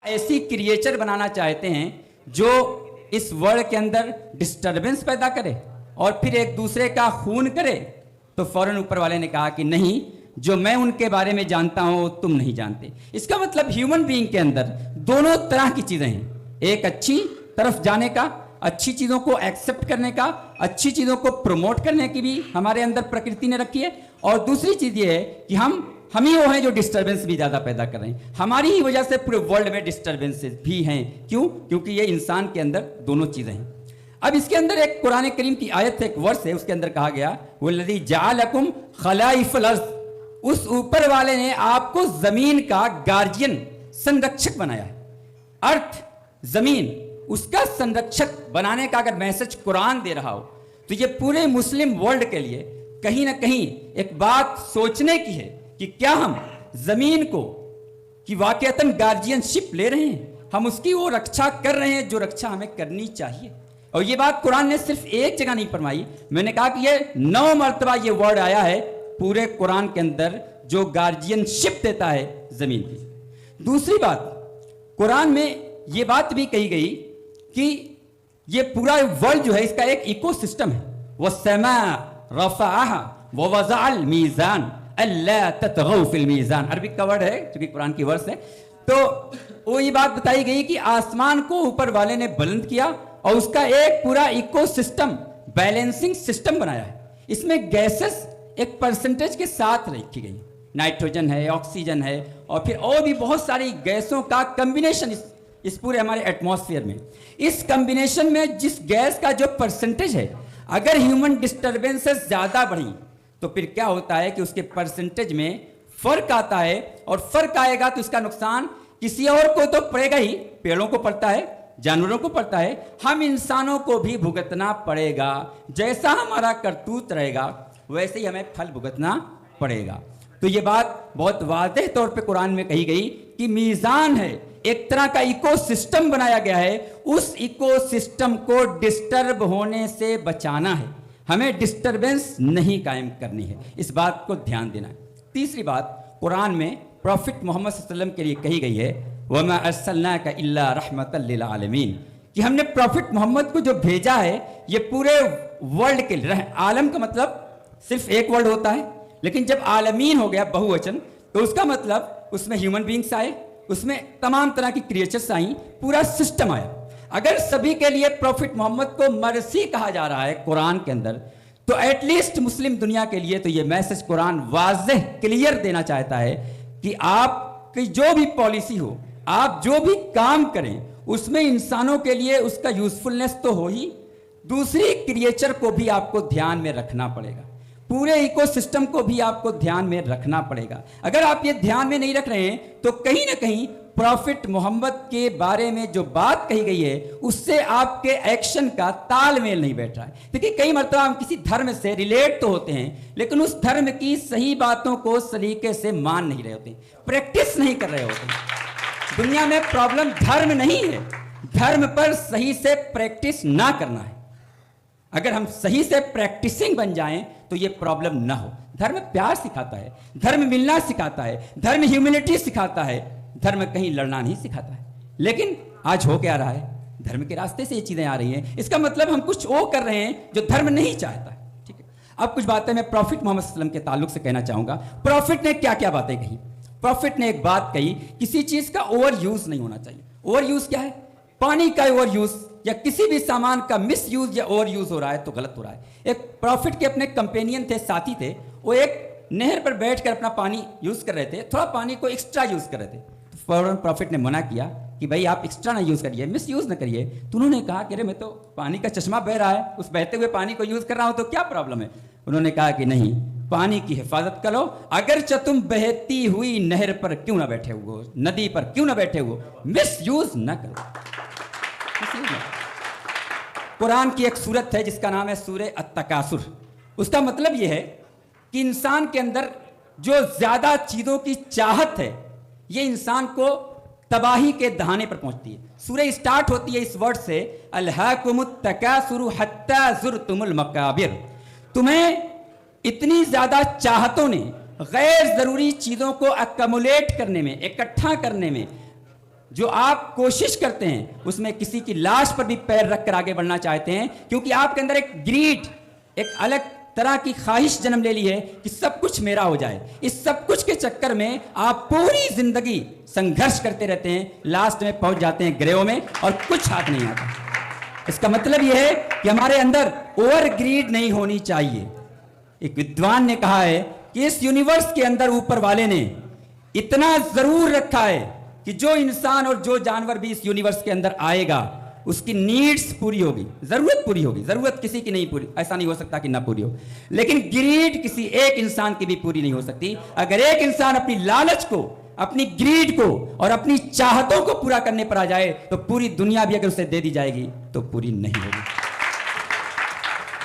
ऐसी क्रिएचर बनाना चाहते हैं जो इस वर्ल्ड के अंदर डिस्टरबेंस पैदा करे और फिर एक दूसरे का खून करे, तो फौरन ऊपर वाले ने कहा कि नहीं, जो मैं उनके बारे में जानता हूं तुम नहीं जानते। इसका मतलब ह्यूमन बीइंग के अंदर दोनों तरह की चीजें हैं, एक अच्छी तरफ जाने का, अच्छी चीजों को एक्सेप्ट करने का, अच्छी चीजों को प्रमोट करने की भी हमारे अंदर प्रकृति ने रखी है, और दूसरी चीज ये है कि हम ही वो हैं जो डिस्टरबेंस भी ज्यादा पैदा कर रहे हैं। हमारी ही वजह से पूरे वर्ल्ड में डिस्टरबेंसेस भी हैं। क्यों? क्योंकि ये इंसान के अंदर दोनों चीजें हैं। अब इसके अंदर एक कुरान करीम की आयत है, एक वर्स है, उसके अंदर कहा गया वल्लज़ी जअलकुम खलाइफल अर्ज़, उस ऊपर वाले ने आपको जमीन का गार्जियन, संरक्षक बनाया है। अर्थ, जमीन, उसका संरक्षक बनाने का अगर मैसेज कुरान दे रहा हो तो ये पूरे मुस्लिम वर्ल्ड के लिए कहीं ना कहीं एक बात सोचने की है कि क्या हम जमीन को कि वाकईतन गार्जियनशिप ले रहे हैं, हम उसकी वो रक्षा कर रहे हैं जो रक्षा हमें करनी चाहिए। और ये बात कुरान ने सिर्फ एक जगह नहीं फरमाई, मैंने कहा कि ये 9 मरतबा ये वर्ड आया है पूरे कुरान के अंदर जो गार्जियनशिप देता है जमीन की। दूसरी बात, कुरान में ये बात भी कही गई कि ये पूरा वर्ल्ड जो है इसका एक इकोसिस्टम है। वस्समा रफ़अहा व वज़अल मीज़ान अल्ला ततगौ फिल मीज़ान, अरबिक का वर्ड है क्योंकि कुरान की वर्स है। तो वो ये बात बताई गई कि आसमान को ऊपर वाले ने बुलंद किया और उसका एक पूरा इकोसिस्टम, बैलेंसिंग सिस्टम बनाया है। इसमें गैसेस एक परसेंटेज के साथ रखी गई, नाइट्रोजन है, ऑक्सीजन है, और फिर और भी बहुत सारी गैसों का कम्बिनेशन इस पूरे हमारे एटमॉस्फेयर में। इस कम्बिनेशन में जिस गैस का जो परसेंटेज है, अगर ह्यूमन डिस्टर्बेंसेस ज्यादा बढ़ी तो फिर क्या होता है कि उसके परसेंटेज में फर्क आता है, और फर्क आएगा तो इसका नुकसान किसी और को तो पड़ेगा ही, पेड़ों को पड़ता है, जानवरों को पड़ता है, हम इंसानों को भी भुगतना पड़ेगा। जैसा हमारा करतूत रहेगा वैसे ही हमें फल भुगतना पड़ेगा। तो ये बात बहुत वाज़ेह तौर पे कुरान में कही गई कि मीज़ान है, एक तरह का इकोसिस्टम बनाया गया है, उस इकोसिस्टम को डिस्टर्ब होने से बचाना है, हमें डिस्टर्बेंस नहीं कायम करनी है, इस बात को ध्यान देना है। तीसरी बात, कुरान में प्रॉफिट मोहम्मद सल्लल्लाहु अलैहि वसल्लम के लिए कही गई है वमा अर्सलनाका इल्ला रहमतल लिल आलमीन, कि हमने प्रॉफिट मोहम्मद को जो भेजा है ये पूरे वर्ल्ड के लिए। आलम का मतलब सिर्फ एक वर्ड होता है, लेकिन जब आलमीन हो गया बहुवचन तो उसका मतलब उसमें ह्यूमन बींग्स आए, उसमें तमाम तरह की क्रिएचर्स आई, पूरा सिस्टम आया। अगर सभी के लिए प्रॉफिट मोहम्मद को मरसी कहा जा रहा है कुरान के अंदर, तो एटलीस्ट मुस्लिम दुनिया के लिए तो ये मैसेज कुरान वाज़ेह क्लियर देना चाहता है कि आपकी जो भी पॉलिसी हो, आप जो भी काम करें, उसमें इंसानों के लिए उसका यूजफुलनेस तो हो ही, दूसरी क्रिएचर को भी आपको ध्यान में रखना पड़ेगा, पूरे इकोसिस्टम को भी आपको ध्यान में रखना पड़ेगा। अगर आप ये ध्यान में नहीं रख रहे हैं तो कहीं ना कहीं प्रॉफिट मोहम्मद के बारे में जो बात कही गई है उससे आपके एक्शन का तालमेल नहीं बैठ रहा है। देखिए, कई मरतबा हम किसी धर्म से रिलेट तो होते हैं, लेकिन उस धर्म की सही बातों को सलीके से मान नहीं रहे होते, प्रैक्टिस नहीं कर रहे होते। दुनिया में प्रॉब्लम धर्म नहीं है, धर्म पर सही से प्रैक्टिस ना करना है। अगर हम सही से प्रैक्टिसिंग बन जाएं तो ये प्रॉब्लम ना हो। धर्म प्यार सिखाता है, धर्म मिलना सिखाता है, धर्म ह्यूमिलिटी सिखाता है, धर्म कहीं लड़ना नहीं सिखाता है। लेकिन आज हो क्या रहा है, धर्म के रास्ते से ये चीजें आ रही हैं, इसका मतलब हम कुछ वो कर रहे हैं जो धर्म नहीं चाहता है। ठीक है, अब कुछ बातें मैं प्रॉफिट मोहम्मद सल्लल्लाहु अलैहि वसल्लम के ताल्लुक से कहना चाहूंगा। प्रॉफिट ने क्या क्या बातें कही? प्रॉफिट ने एक बात कही, किसी चीज का ओवर यूज नहीं होना चाहिए। ओवर यूज क्या है? पानी का ओवर यूज या किसी भी सामान का मिस यूज या ओवर यूज हो रहा है तो गलत हो रहा है। एक प्रॉफिट के अपने कंपेनियन थे, साथी थे, वो एक नहर पर बैठकर अपना पानी यूज कर रहे थे, थोड़ा पानी को एक्स्ट्रा यूज कर रहे थे। तो फौरन प्रॉफिट ने मना किया कि भाई आप एक्स्ट्रा ना यूज करिए, मिस यूज ना करिए। तो उन्होंने कहा कि अरे मैं तो पानी का चश्मा बह रहा है, उस बहते हुए पानी को यूज कर रहा हूं तो क्या प्रॉब्लम है? उन्होंने कहा कि नहीं, पानी की हिफाजत करो, अगरचे तुम बहती हुई नहर पर क्यों ना बैठे हुए, नदी पर क्यों ना बैठे हुए, मिस यूज ना करो। कुरान की एक सूरत है जिसका नाम है सूरे अत-तकासुर। उसका मतलब यह है कि इंसान के अंदर जो ज्यादा चीजों की चाहत है ये इंसान को तबाही के दहाने पर पहुंचती है। सूरह स्टार्ट होती है इस वर्ड से, अलहाकुमुत तकासुरु हत्ता ज़ुरतुमुल मकाबिर। तुम्हें इतनी ज्यादा चाहतों ने गैर जरूरी चीजों को अक्मुलेट करने में, इकट्ठा करने में, जो आप कोशिश करते हैं उसमें किसी की लाश पर भी पैर रख कर आगे बढ़ना चाहते हैं, क्योंकि आपके अंदर एक ग्रीड, एक अलग तरह की ख्वाहिश जन्म ले ली है कि सब कुछ मेरा हो जाए। इस सब कुछ के चक्कर में आप पूरी जिंदगी संघर्ष करते रहते हैं, लास्ट में पहुंच जाते हैं ग्रेव में और कुछ हाथ नहीं आता। इसका मतलब यह है कि हमारे अंदर ओवर ग्रीड नहीं होनी चाहिए। एक विद्वान ने कहा है कि इस यूनिवर्स के अंदर ऊपर वाले ने इतना जरूर रखा है कि जो इंसान और जो जानवर भी इस यूनिवर्स के अंदर आएगा उसकी नीड्स पूरी होगी, जरूरत पूरी होगी। जरूरत किसी की नहीं पूरी, ऐसा नहीं हो सकता कि ना पूरी हो, लेकिन ग्रीड किसी एक इंसान की भी पूरी नहीं हो सकती। अगर एक इंसान अपनी लालच को, अपनी ग्रीड को और अपनी चाहतों को पूरा करने पर आ जाए तो पूरी दुनिया भी अगर उसे दे दी जाएगी तो पूरी नहीं होगी।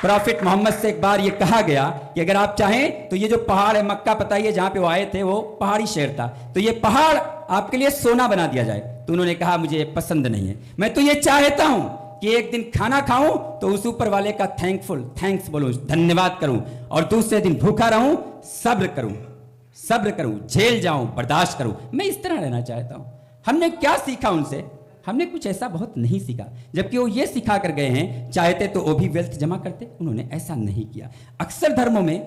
प्रॉफिट मोहम्मद से एक बार यह कहा गया कि अगर आप चाहें तो ये जो पहाड़ है मक्का, पता ही है जहां पे वो आए थे, वो पहाड़ी शहर था, तो ये पहाड़ आपके लिए सोना बना दिया जाए। तो उन्होंने कहा मुझे ये पसंद नहीं है, मैं तो ये चाहता हूं कि एक दिन खाना खाऊं तो उस ऊपर वाले का थैंक्स बोलूं, धन्यवाद करूं, और दूसरे दिन भूखा रहूं, सब्र करूं, झेल जाऊं, बर्दाश्त करूं। मैं इस तरह रहना चाहता हूं। हमने क्या सीखा उनसे? हमने कुछ ऐसा बहुत नहीं सीखा, जबकि वो ये सिखा कर गए हैं, चाहते तो वो भी वेल्थ जमा करते, उन्होंने ऐसा नहीं किया। अक्सर धर्मों में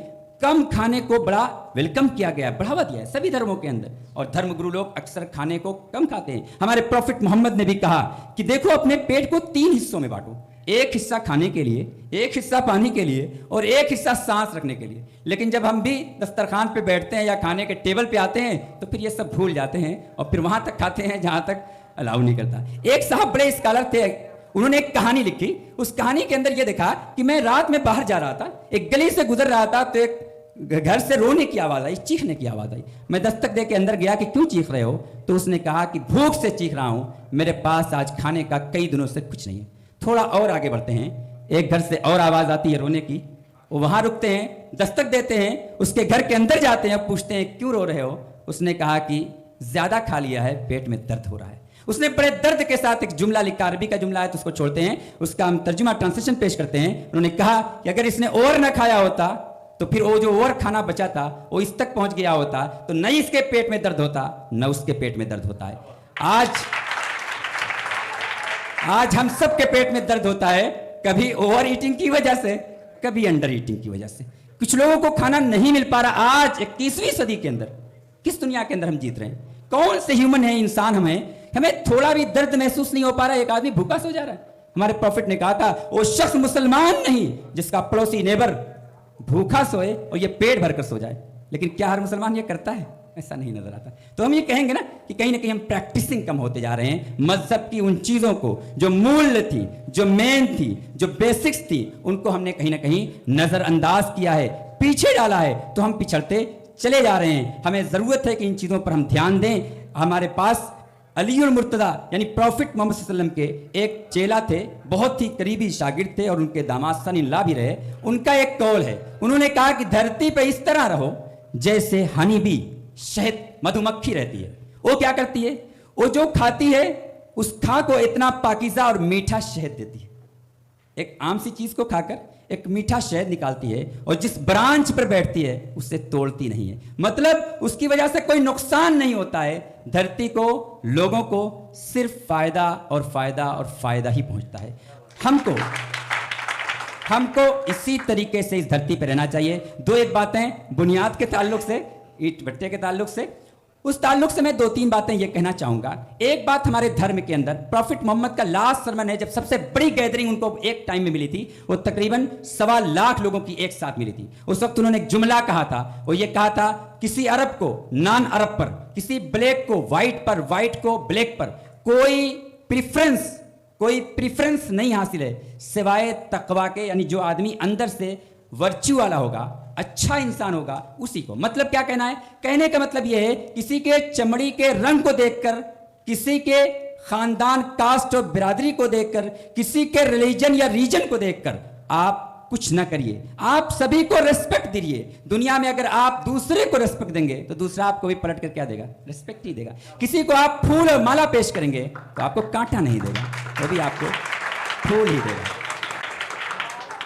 कम खाने को बड़ा वेलकम किया गया है, बढ़ावा दिया है सभी धर्मों के अंदर, और धर्मगुरु लोग अक्सर खाने को कम खाते हैं। हमारे प्रॉफिट मोहम्मद ने भी कहा कि देखो अपने पेट को 3 हिस्सों में बांटो, एक हिस्सा खाने के लिए, एक हिस्सा पानी के लिए और एक हिस्सा सांस रखने के लिए। लेकिन जब हम भी दस्तरखान पे बैठते हैं या खाने के टेबल पे आते हैं तो फिर ये सब भूल जाते हैं और फिर वहां तक खाते हैं जहां तक अलाउ नहीं करता। एक साहब बड़े स्कॉलर थे, उन्होंने एक कहानी लिखी। उस कहानी के अंदर यह देखा कि मैं रात में बाहर जा रहा था, एक गली से गुजर रहा था, तो एक घर से रोने की आवाज आई, चीखने की आवाज आई। मैं दस्तक दे के अंदर गया कि क्यों चीख रहे हो? तो उसने कहा कि भूख से चीख रहा हूं, मेरे पास आज खाने का कई दिनों से कुछ नहीं है। थोड़ा और आगे बढ़ते हैं, एक घर से और आवाज आती है रोने की, वो वहां रुकते हैं, दस्तक देते हैं, उसके घर के अंदर जाते हैं, पूछते हैं क्यों रो रहे हो? उसने कहा कि ज्यादा खा लिया है, पेट में दर्द हो रहा है। उसने बड़े दर्द के साथ एक जुमला लिखा, अरबी का जुमला है तो उसको छोड़ते हैं, उसका हम तर्जुमा ट्रांसलेशन पेश करते हैं। उन्होंने कहा कि अगर इसने और न खाया होता तो फिर वो जो और खाना बचा था वो इस तक पहुंच गया होता तो न इसके पेट में दर्द होता न उसके पेट में दर्द होता है। आज हम सब के पेट में दर्द होता है, कभी ओवर ईटिंग की वजह से, कभी अंडर ईटिंग की वजह से। कुछ लोगों को खाना नहीं मिल पा रहा। आज 21वीं सदी के अंदर किस दुनिया के अंदर हम जीत रहे हैं? कौन से ह्यूमन है इंसान? हमें थोड़ा भी दर्द महसूस नहीं हो पा रहा है। एक आदमी भूखा सो जा रहा है। हमारे प्रॉफिट ने कहा था वो शख्स मुसलमान नहीं जिसका पड़ोसी नेबर भूखा सोए और ये पेट भरकर सो जाए। लेकिन क्या हर मुसलमान ये करता है? ऐसा नहीं नजर आता। तो हम ये कहेंगे ना कि कहीं ना कहीं हम प्रैक्टिसिंग कम होते जा रहे हैं। मजहब की उन चीजों को जो मूल्य थी, जो मेन थी, जो बेसिक्स थी, उनको हमने कहीं ना कहीं नजरअंदाज किया है, पीछे डाला है, तो हम पिछड़ते चले जा रहे हैं। हमें जरूरत है कि इन चीजों पर हम ध्यान दें। हमारे पास अलीउल मुर्तदा यानी प्रॉफिट मोहम्मद सल्लल्लाहु अलैहि वसल्लम के एक चेला थे, बहुत ही करीबी शागिर्द थे और उनके दामाद सन-इन-ला भी रहे। उनका एक कौल है, उन्होंने कहा कि धरती पे इस तरह रहो जैसे हनी बी, शहद, मधुमक्खी रहती है। वो क्या करती है? वो जो खाती है उस खा को इतना पाकीज़ा और मीठा शहद देती है। एक आम सी चीज को खाकर एक मीठा शहद निकालती है और जिस ब्रांच पर बैठती है उससे तोड़ती नहीं है। मतलब उसकी वजह से कोई नुकसान नहीं होता है। धरती को, लोगों को सिर्फ फायदा और फायदा और फायदा ही पहुंचता है। हमको इसी तरीके से इस धरती पर रहना चाहिए। दो एक बातें बुनियाद के ताल्लुक से, ईट भट्टे के ताल्लुक से, उस ताल्लुक से मैं 2-3 बातें ये कहना चाहूंगा। एक बात, हमारे धर्म के अंदर प्रॉफिट मोहम्मद का लास्ट सरमन है, जब सबसे बड़ी गैदरिंग उनको एक टाइम में मिली थी, वो तकरीबन 1.25 लाख लोगों की एक साथ मिली थी। उस वक्त उन्होंने एक जुमला कहा था, वो ये कहा था किसी अरब को नॉन अरब पर, किसी ब्लैक को व्हाइट पर, व्हाइट को ब्लैक पर कोई प्रिफरेंस नहीं हासिल है सिवाय तकवा के। यानी जो आदमी अंदर से वर्च्यू वाला होगा, अच्छा इंसान होगा, उसी को। मतलब क्या कहना है? कहने का मतलब यह है किसी के चमड़ी के रंग को देखकर, किसी के खानदान, कास्ट और बिरादरी को देखकर, किसी के रिलीजन या रीजन को देखकर आप कुछ ना करिए। आप सभी को रेस्पेक्ट दीजिए। दुनिया में अगर आप दूसरे को रेस्पेक्ट देंगे तो दूसरा आपको भी पलट कर क्या देगा? रेस्पेक्ट ही देगा। किसी को आप फूल और माला पेश करेंगे तो आपको कांटा नहीं देगा, वो भी आपको फूल ही देगा।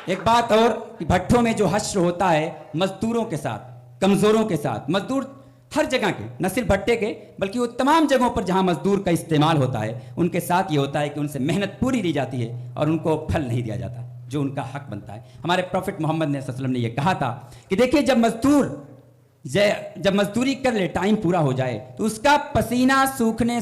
एक बात और कि भट्ठों में जो हश्र होता है मजदूरों के साथ, कमजोरों के साथ, मजदूर हर जगह के, न सिर्फ भट्टे के बल्कि वो तमाम जगहों पर जहां मजदूर का इस्तेमाल होता है, उनके साथ ये होता है कि उनसे मेहनत पूरी ली जाती है और उनको फल नहीं दिया जाता जो उनका हक बनता है। हमारे प्रॉफिट मोहम्मद ने सल्लल्लाहु अलैहि वसल्लम ने ये कहा था कि देखिए जब मजदूरी कर ले, टाइम पूरा हो जाए, तो उसका पसीना सूखने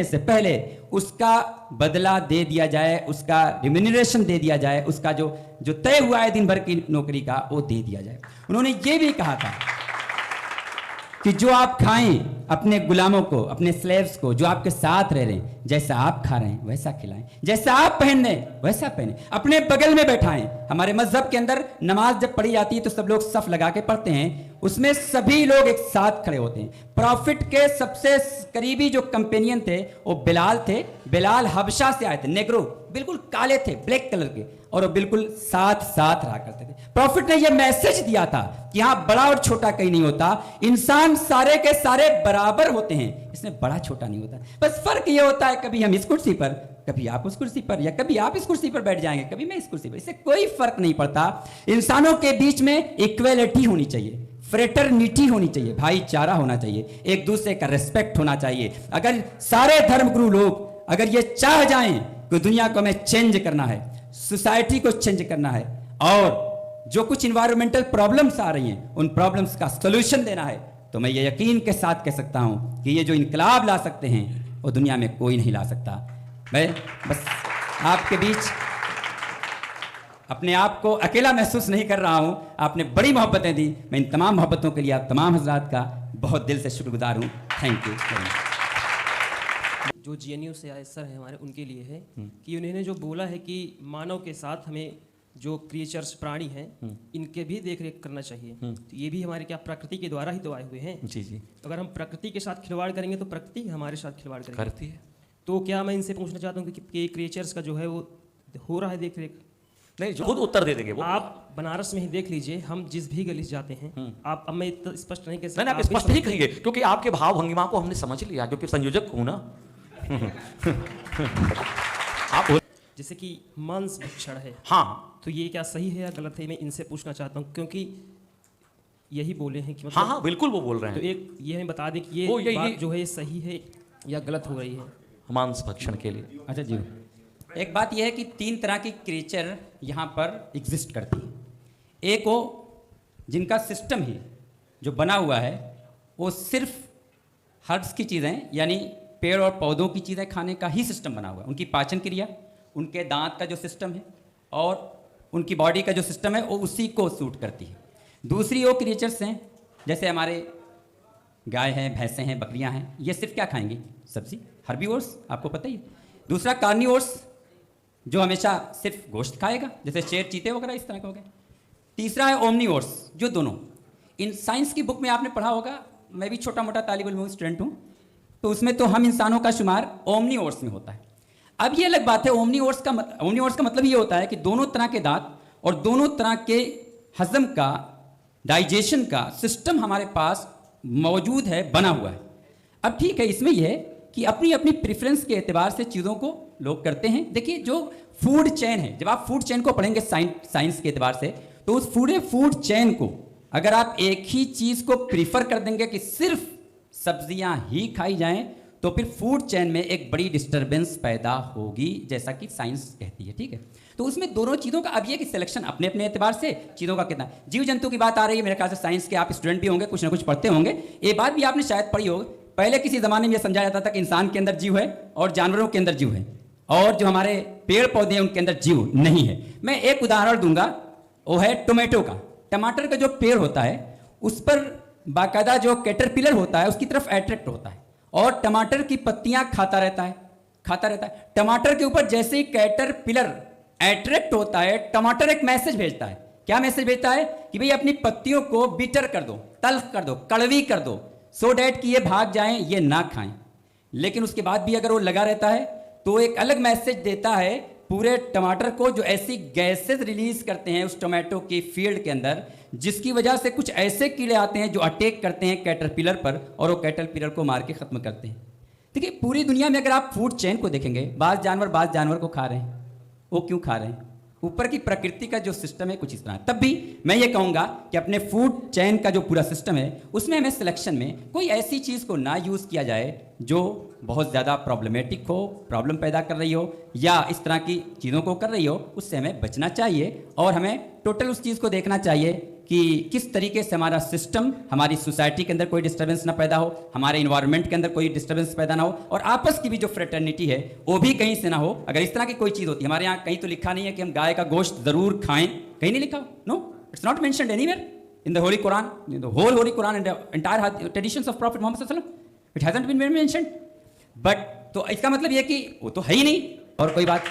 से पहले उसका बदला दे दिया जाए, उसका रिम्यूनरेशन दे दिया जाए, उसका जो तय हुआ है दिन भर की नौकरी का वो दे दिया जाए। उन्होंने ये भी कहा था कि जो आप खाएं अपने गुलामों को, अपने स्लेव्स को, जो आपके साथ रह रहे हैं, जैसा आप खा रहे हैं वैसा खिलाएं, जैसा आप पहन रहे हैं वैसा पहने, अपने बगल में बैठाएं। हमारे मजहब के अंदर नमाज जब पढ़ी जाती है तो सब लोग सफ लगा के पढ़ते हैं, उसमें सभी लोग एक साथ खड़े होते हैं। प्रॉफिट के सबसे करीबी जो कंपेनियन थे वो बिलाल थे। बिलाल हबशा से आए थे, नेग्रो, बिल्कुल काले थे, ब्लैक कलर के, और वो बिल्कुल साथ साथ रहा करते थे। प्रॉफिट ने ये मैसेज दिया था कि यहां बड़ा और छोटा कहीं नहीं होता, इंसान सारे के सारे बराबर होते हैं, इसमें बड़ा छोटा नहीं होता। बस फर्क ये होता है कभी हम इस कुर्सी पर, कभी आप उस कुर्सी पर, या कभी आप इस कुर्सी पर बैठ जाएंगे, कभी मैं इस कुर्सी पर, इससे कोई फर्क नहीं पड़ता। इंसानों के बीच में इक्वेलिटी होनी चाहिए, फ्रेटर्निटी होनी चाहिए, भाईचारा होना चाहिए, एक दूसरे का रेस्पेक्ट होना चाहिए। अगर सारे धर्मगुरु लोग अगर ये चाह जाएं कि दुनिया को हमें चेंज करना है, सोसाइटी को चेंज करना है, और जो कुछ इन्वायरमेंटल प्रॉब्लम्स आ रही हैं उन प्रॉब्लम्स का सॉल्यूशन देना है, तो मैं ये यकीन के साथ कह सकता हूं कि ये जो इनकलाब ला सकते हैं वो दुनिया में कोई नहीं ला सकता। मैं बस आपके बीच अपने आप को अकेला महसूस नहीं कर रहा हूं, आपने बड़ी मोहब्बतें दी। मैं इन तमाम मोहब्बतों के लिए आप तमाम हजरात का बहुत दिल से शुक्रगुजार हूं। Thank you. जो GNU से आए सर हैं हमारे, उनके लिए है कि उन्होंने जो बोला है कि मानव के साथ हमें जो क्रिएचर्स प्राणी हैं इनके भी देख रेख करना चाहिए। तो ये भी हमारे क्या प्रकृति के द्वारा ही तो आए हुए हैं। जी जी। अगर हम प्रकृति के साथ खिलवाड़ करेंगे तो प्रकृति हमारे साथ खिलवाड़ करती है। तो क्या मैं इनसे पूछना चाहता हूँ कि क्रिएचर्स का जो है वो हो रहा है देख रेख? नहीं, जो खुद उत्तर दे देंगे वो। आप बनारस में ही देख लीजिए, हम जिस भी गली से जाते हैं, आप, अब मैं इतना स्पष्ट नहीं कह सकता। नहीं, आप स्पष्ट नहीं कहेंगे क्योंकि आपके भाव भंगिमा को हमने समझ लिया, क्योंकि संयोजक हूं ना। आप जैसे कि मांस भक्षण है, हाँ, तो ये क्या सही है या गलत है, मैं इनसे पूछना चाहता हूँ, क्योंकि यही बोले हैं कि मतलब हाँ हाँ बिल्कुल वो बोल रहे तो हैं। एक ये हमें बता दें कि ये बात जो है ये सही है या गलत हो रही है मांस भक्षण के लिए। अच्छा जी, एक बात यह है कि 3 तरह की क्रिएचर यहाँ पर एग्जिस्ट करती है। एक वो जिनका सिस्टम ही जो बना हुआ है वो सिर्फ हर्ब्स की चीज़ें, यानी पेड़ और पौधों की चीज़ें खाने का ही सिस्टम बना हुआ है। उनकी पाचन क्रिया, उनके दांत का जो सिस्टम है और उनकी बॉडी का जो सिस्टम है वो उसी को सूट करती है। दूसरी वो क्रिएचर्स हैं जैसे हमारे गाय हैं, भैंसें हैं, बकरियां हैं, ये सिर्फ क्या खाएंगी? सब्जी, हर्बीवोर्स, आपको पता ही है। दूसरा कार्निवोर्स जो हमेशा सिर्फ गोश्त खाएगा, जैसे शेर, चीते वगैरह इस तरह के हो गए। तीसरा है ओमनीवोर्स, जो दोनों इन साइंस की बुक में आपने पढ़ा होगा, मैं भी छोटा मोटा तालिब इल्म स्टूडेंट हूँ, तो उसमें तो हम इंसानों का शुमार ओमनीवोर्स में होता है। अब ये अलग बात है, ओमनीवोर्स का मतलब ये होता है कि दोनों तरह के दांत और दोनों तरह के हजम का, डाइजेशन का सिस्टम हमारे पास मौजूद है, बना हुआ है। अब ठीक है, इसमें यह है कि अपनी अपनी प्रेफरेंस के एतबार से चीज़ों को लोग करते हैं। देखिए, जो फूड चेन है, जब आप फूड चेन को पढ़ेंगे साइंस के एतबार से, तो उस पूरे फूड चेन को अगर आप एक ही चीज़ को प्रीफर कर देंगे कि सिर्फ सब्जियां ही खाई जाएं, तो फिर फूड चेन में एक बड़ी डिस्टरबेंस पैदा होगी, जैसा कि साइंस कहती है। ठीक है, तो उसमें दोनों चीज़ों का अब ये कि सिलेक्शन अपने अपने एतबार से चीज़ों का कितना। जीव जंतु की बात आ रही है, मेरे ख्याल से साइंस के आप स्टूडेंट भी होंगे, कुछ ना कुछ पढ़ते होंगे, ये बात भी आपने शायद पढ़ी होगी। पहले किसी ज़माने में यह समझा जाता था कि इंसान के अंदर जीव है और जानवरों के अंदर जीव है, और जो हमारे पेड़ पौधे हैं उनके अंदर जीव नहीं है। मैं एक उदाहरण दूंगा, वो है टोमेटो का। टमाटर का जो पेड़ होता है उस पर बाकायदा जो कैटरपिलर होता है उसकी तरफ अट्रैक्ट होता है और टमाटर की पत्तियां खाता रहता है। टमाटर के ऊपर जैसे ही कैटरपिलर अट्रैक्ट होता है, टमाटर एक मैसेज भेजता है। क्या मैसेज भेजता है? कि भाई अपनी पत्तियों को बिटर कर दो, तल्ख कर दो, कड़वी कर दो, सो डैट कि ये भाग जाएं, ये ना खाएं। लेकिन उसके बाद भी अगर वो लगा रहता है तो एक अलग मैसेज देता है पूरे टमाटर को, जो ऐसी गैसेज रिलीज करते हैं उस टोमेटो की फील्ड के अंदर, जिसकी वजह से कुछ ऐसे कीड़े आते हैं जो अटैक करते हैं कैटरपिलर पर और वो कैटरपिलर को मार के खत्म करते हैं। देखिए, पूरी दुनिया में अगर आप फूड चेन को देखेंगे, बाज़ जानवर को खा रहे हैं। वो क्यों खा रहे हैं? ऊपर की प्रकृति का जो सिस्टम है कुछ इस तरह है। तब भी मैं ये कहूँगा कि अपने फूड चेन का जो पूरा सिस्टम है उसमें हमें सिलेक्शन में कोई ऐसी चीज़ को ना यूज़ किया जाए जो बहुत ज़्यादा प्रॉब्लमेटिक हो, प्रॉब्लम पैदा कर रही हो या इस तरह की चीज़ों को कर रही हो, उससे हमें बचना चाहिए। और हमें टोटल उस चीज़ को देखना चाहिए कि किस तरीके से हमारा सिस्टम, हमारी सोसाइटी के अंदर कोई डिस्टर्बेंस ना पैदा हो, हमारे इन्वायरमेंट के अंदर कोई डिस्टर्बेंस पैदा ना हो, और आपस की भी जो फ्रेटर्निटी है वो भी कहीं से ना हो। अगर इस तरह की कोई चीज़ होती है, हमारे यहाँ कहीं तो लिखा नहीं है कि हम गाय का गोश्त ज़रूर खाएं, कहीं नहीं लिखा, no, it's not mentioned anywhere in the holy Quran, in the whole holy Quran and entire traditions of prophet Muhammad सल्लल्लाहु अलैहि वसल्लम, it hasn't been mentioned. But तो इसका मतलब ये कि वो तो है ही नहीं। और कोई बात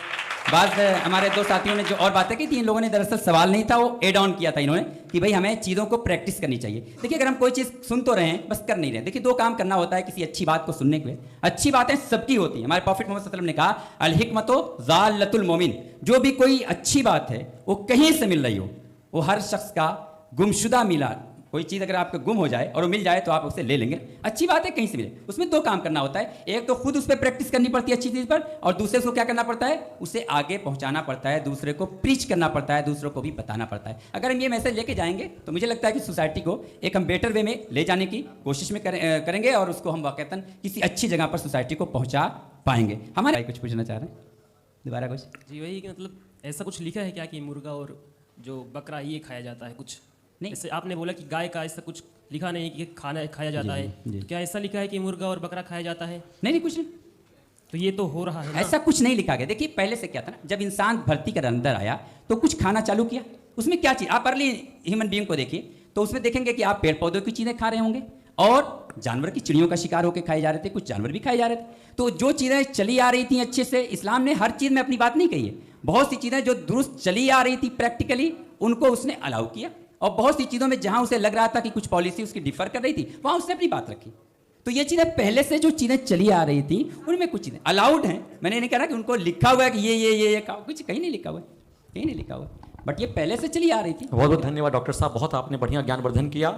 हमारे दो साथियों ने जो और बातें की थी, इन लोगों ने दरअसल सवाल नहीं था, वो एड ऑन किया था इन्होंने कि भाई हमें चीज़ों को प्रैक्टिस करनी चाहिए। देखिए, अगर हम कोई चीज़ सुन तो रहे हैं, बस कर नहीं रहे। देखिए, दो काम करना होता है किसी अच्छी बात को सुनने के लिए। अच्छी बातें सबकी होती हैं। हमारे प्रॉफिट मोहम्मद सल्लल्लाहु अलैहि वसल्लम ने कहा, अल हिकमतो ज़ालतुल मोमिन, जो भी कोई अच्छी बात है वो कहीं से मिल रही हो, वो हर शख्स का गुमशुदा मिला। कोई चीज़ अगर आपको गुम हो जाए और वो मिल जाए तो आप उसे ले लेंगे। अच्छी बात है कहीं से मिले, उसमें दो काम करना होता है। एक तो खुद उस पर प्रैक्टिस करनी पड़ती है अच्छी चीज़ पर, और दूसरे को क्या करना पड़ता है, उसे आगे पहुंचाना पड़ता है, दूसरे को प्रीच करना पड़ता है, दूसरों को भी बताना पड़ता है। अगर हम ये मैसेज लेके जाएंगे तो मुझे लगता है कि सोसाइटी को एक हम बेटर वे में ले जाने की कोशिश में करेंगे और उसको हम वाकईतन किसी अच्छी जगह पर सोसाइटी को पहुँचा पाएंगे। हमारे भाई कुछ पूछना चाह रहे हैं, दोबारा कुछ? जी वही कि मतलब ऐसा कुछ लिखा है क्या कि मुर्गा और जो बकरा ये खाया जाता है? कुछ नहीं। जैसे आपने बोला कि गाय का ऐसा कुछ लिखा नहीं कि खाना खाया जाता है, तो क्या ऐसा लिखा है कि मुर्गा और बकरा खाया जाता है? नहीं, कुछ नहीं, तो ये तो हो रहा है ना? ऐसा कुछ नहीं लिखा गया। देखिए, पहले से क्या था ना, जब इंसान धरती के अंदर आया तो कुछ खाना चालू किया। उसमें क्या चीज़, आप अर्ली ह्यूमन बीइंग को देखिए तो उसमें देखेंगे कि आप पेड़ पौधों की चीज़ें खा रहे होंगे और जानवर की, चिड़ियों का शिकार होकर खाए जा रहे थे, कुछ जानवर भी खाए जा रहे थे। तो जो चीज़ें चली आ रही थी अच्छे से, इस्लाम ने हर चीज़ में अपनी बात नहीं कही है। बहुत सी चीज़ें जो दुरुस्त चली आ रही थी प्रैक्टिकली, उनको उसने अलाउ किया, और बहुत सी चीज़ों में जहां उसे लग रहा था कि कुछ पॉलिसी उसकी डिफर कर रही थी, वहां उसने अपनी बात रखी। तो ये चीज़ें पहले से जो चीज़ें चली आ रही थी उनमें कुछ चीज़ें अलाउड हैं। मैंने नहीं कहा कि उनको लिखा हुआ है कि ये खाओ, कुछ कहीं नहीं लिखा हुआ है, कहीं नहीं लिखा हुआ है, बट ये पहले से चली आ रही थी। बहुत बहुत धन्यवाद डॉक्टर साहब, बहुत आपने बढ़िया ज्ञानवर्धन किया।